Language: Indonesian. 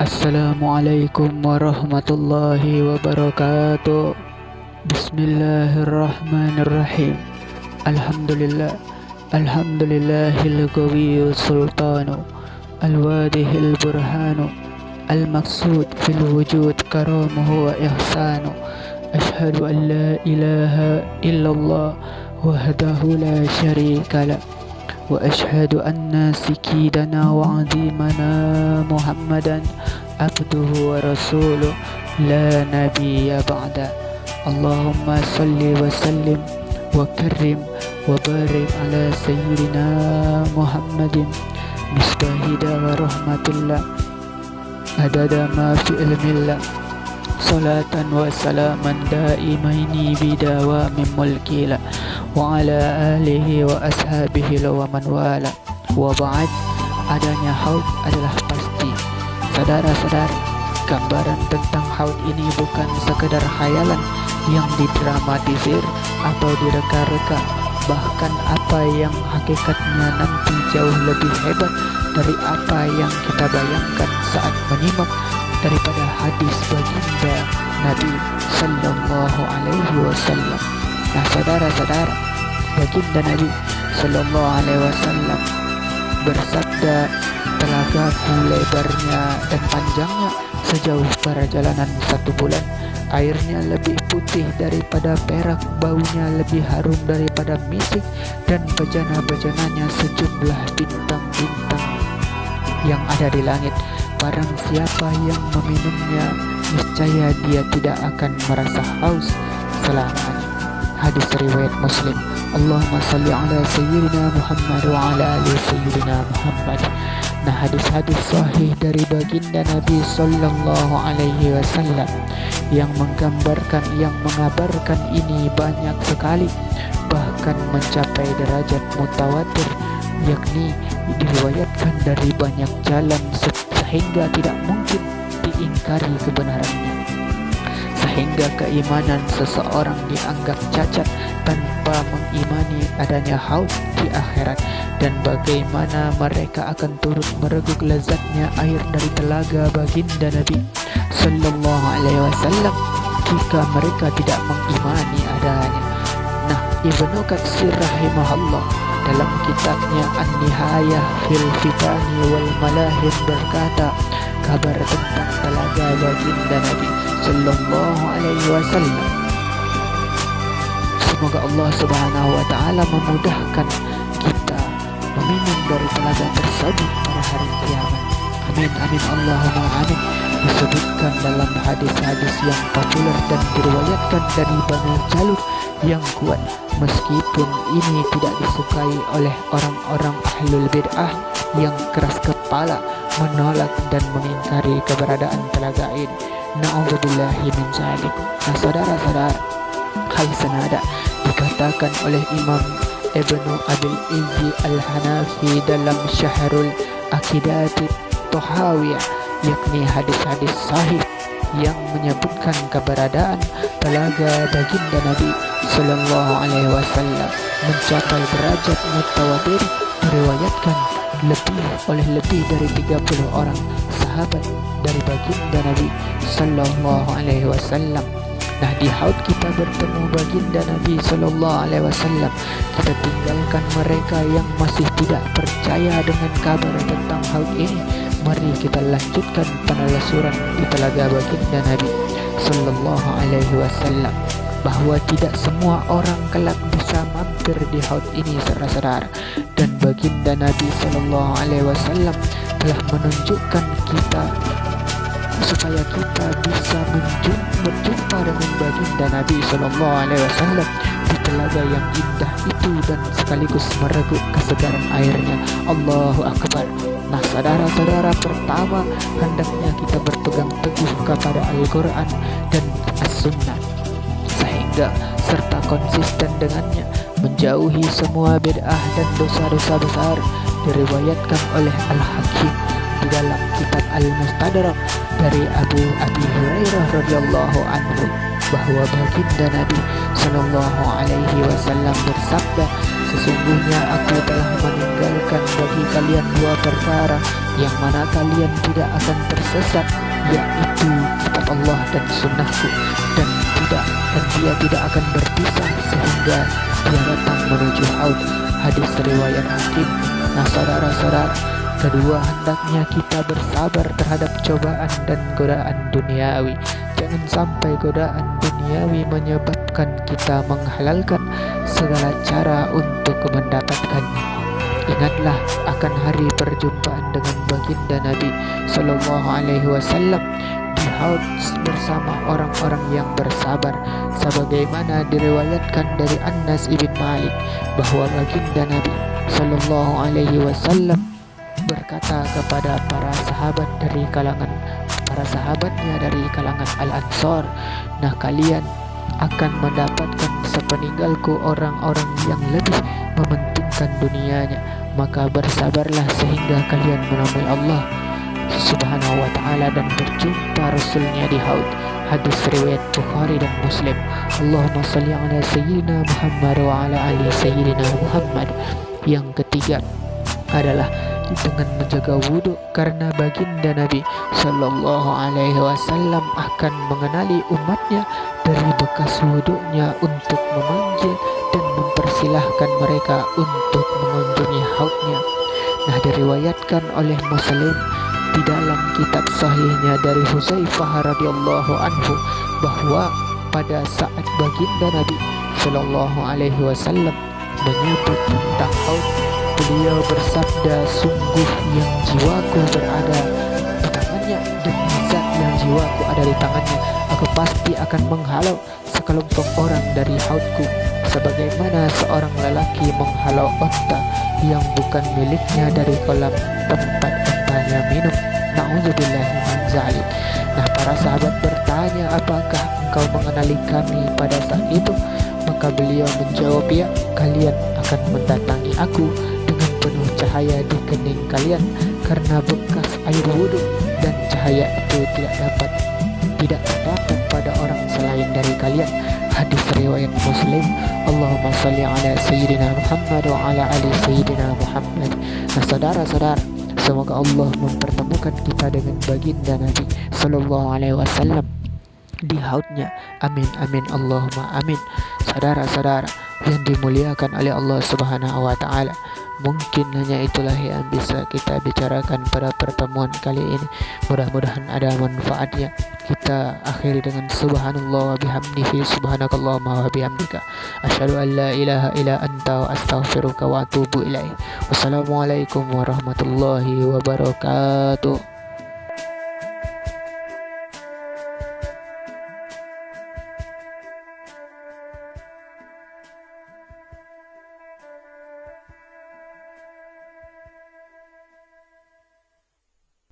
Assalamualaikum warahmatullahi wabarakatuh. Bismillahirrahmanirrahim. Alhamdulillah. Alhamdulillahil qawiyyu sultanu al-wadihil burhanu al-maqsud fil wujud karamuhu wa ihsanu. Ashhadu an la ilaha illallah wahdahu la syarika lah wa ashhadu anna sayyidana wa azimana Muhammadan abduhu wa rasuluh la nabiyya ba'da. Allahumma salli wa sallim wa karrim wa barik ala sayyidina Muhammadin misbahida wa rahmatillah adada ma fi ilmillah salatan wa salaman daimaini bidawa min mulkila wa ala alihi wa ashabihi wa man wala wa ba'd. Adanya haud adalah pasti. Saudara-saudara, gambaran tentang haud ini bukan sekedar khayalan yang didramatisir atau direka-reka. Bahkan apa yang hakikatnya nanti jauh lebih hebat dari apa yang kita bayangkan saat menyimak daripada hadis baginda Nabi Sallallahu Alaihi Wasallam. Nah, saudara-saudara, baginda Nabi Sallallahu Alaihi Wasallam bersabda, telagaku lebarnya dan panjangnya sejauh perjalanan 1 bulan, airnya lebih putih daripada perak, baunya lebih harum daripada misik, dan bejana-bejananya sejumlah bintang-bintang yang ada di langit. Barang siapa yang meminumnya, niscaya dia tidak akan merasa haus selamanya. Hadis riwayat Muslim. Allahumma salli ala sayyidina Muhammad wa ala ali sayyidina Muhammad. Nah, hadis-hadis sahih dari baginda Nabi Sallallahu Alaihi Wasallam yang menggambarkan, yang mengabarkan ini banyak sekali, bahkan mencapai derajat mutawatir, yakni diriwayatkan dari banyak jalan sehingga tidak mungkin diingkari kebenarannya, sehingga keimanan seseorang dianggap cacat tanpa mengimani adanya haud di akhirat, dan bagaimana mereka akan turut mereguk lezatnya air dari telaga baginda Nabi Sallallahu Alaihi Wasallam jika mereka tidak mengimani adanya. Nah, Ibnu Katsir rahimahullah dalam kitabnya An-Nihayah fil Fitani wal Malahib berkata, kabar tentang telaga baginda Nabi Sallallahu Alaihi Wasallam, semoga Allah Subhanahu wa taala memudahkan kita meminum dari telaga tersebut pada hari kiamat. Amin amin Allahumma amin. Disebutkan dalam hadis-hadis yang populer dan diriwayatkan dari banyak jalur yang kuat, meskipun ini tidak disukai oleh orang-orang ahlul bid'ah yang keras kepala menolak dan mengingkari keberadaan telaga ini. Na'udzubillahi min dzalik. Nah, saudara-saudara, hal senada dikatakan oleh Imam Ibnu Abil Izzi Al-Hanafi dalam Syahrul Aqidati Tahawiyah, yakni hadis-hadis sahih yang menyebutkan keberadaan telaga baginda Nabi Sallallahu Alaihi Wasallam mencapai derajat mutawatir, diriwayatkan oleh lebih dari 30 orang sahabat dari baginda Nabi Sallallahu Alaihi Wasallam. Nah, di haud kita bertemu baginda Nabi Sallallahu Alaihi Wasallam. Kita tinggalkan mereka yang masih tidak percaya dengan kabar tentang haud ini. Mari kita lanjutkan penelusuran di telaga baginda Nabi Sallallahu Alaihi Wasallam, bahwa tidak semua orang kelak bisa mampir di haud ini, saudara-saudara. Dan baginda Nabi Sallallahu Alaihi Wasallam telah menunjukkan kita supaya kita bisa berjumpa dengan baginda Nabi Sallallahu Alaihi Wasallam di telaga yang indah itu dan sekaligus mereguk kesegaran airnya. Allahu Akbar. Nah, saudara-saudara, pertama hendaknya kita berpegang teguh kepada Al-Quran dan As-Sunnah, sehingga serta konsisten dengannya, menjauhi semua bid'ah dan dosa-dosa besar. Diriwayatkan oleh Al-Hakim di dalam kitab Al-Mustadrak dari Abi Hurairah radhiyallahu anhu bahwa baginda Nabi Sallallahu Alaihi Wasallam bersabda, Sesungguhnya aku telah meninggalkan bagi kalian dua perkara yang mana kalian tidak akan tersesat, yaitu kitab Allah dan sunnahku, dan dia tidak akan berpisah sehingga dia datang menuju haud. Hadis riwayat Hakim. Nah saudara-saudara, kedua, hendaknya kita bersabar terhadap cobaan dan godaan duniawi. Jangan sampai godaan duniawi menyebabkan kita menghalalkan segala cara untuk mendapatkannya. Ingatlah akan hari perjumpaan dengan baginda Nabi Sallallahu Alaihi Wasallam di haud bersama orang-orang yang bersabar, sebagaimana diriwayatkan dari Anas ibn Malik bahwa baginda Nabi Sallallahu Alaihi Wasallam berkata kepada para sahabatnya dari kalangan Al-Ansar, nah kalian akan mendapatkan sepeninggalku orang-orang yang lebih mementingkan dunianya, maka bersabarlah sehingga kalian menemui Allah Subhanahu wa ta'ala dan berjumpa Rasulnya di haud. Hadis riwayat Bukhari dan Muslim. Allahumma salli ala sayyidina Muhammad wa ala ali sayyidina Muhammad. Yang ketiga adalah dengan menjaga wudhu, karena baginda Nabi Sallallahu Alaihi Wasallam akan mengenali umatnya dari bekas wudhunya untuk memanggil dan mempersilahkan mereka untuk mengunjungi haudnya. Nah diriwayatkan oleh Muslim di dalam kitab sahihnya dari Hudzaifah radhiyallahu anhu bahwa pada saat baginda Nabi Sallallahu Alaihi Wasallam menyebut tentang haud, beliau bersabda, sungguh yang jiwaku berada di tangannya, demi zat yang jiwaku ada di tangannya, aku pasti akan menghalau sekelompok orang dari haudku, sebagaimana seorang lelaki menghalau onta yang bukan miliknya dari kolam tempat ontanya minum. Na'udzubillahi min dzalik. Nah para sahabat bertanya, apakah engkau mengenali kami pada saat itu? Maka beliau menjawab, ya, kalian akan mendatangi aku dengan penuh cahaya di kening kalian, karena bekas air wudhu dan cahaya itu tidak terdapat pada orang selain dari kalian. Hadis riwayat Muslim. Allahumma salli ala sayyidina Muhammad wa ala ali sayyidina Muhammad. Nah saudara-saudara, semoga Allah mempertemukan kita dengan baginda Nabi Sallallahu Alaihi Wasallam di haudnya. Amin amin Allahumma amin. Saudara-saudara yang dimuliakan oleh Allah Subhanahu wa ta'ala, mungkin hanya itulah yang bisa kita bicarakan pada pertemuan kali ini. Mudah-mudahan ada manfaatnya. Kita akhiri dengan subhanallah wa bihamdihi, subhanakallahumma wa bihamdika, asyhadu an la ilaha illa anta wa astaghfiruka wa atubu ilaih. Wassalamualaikum warahmatullahi wabarakatuh.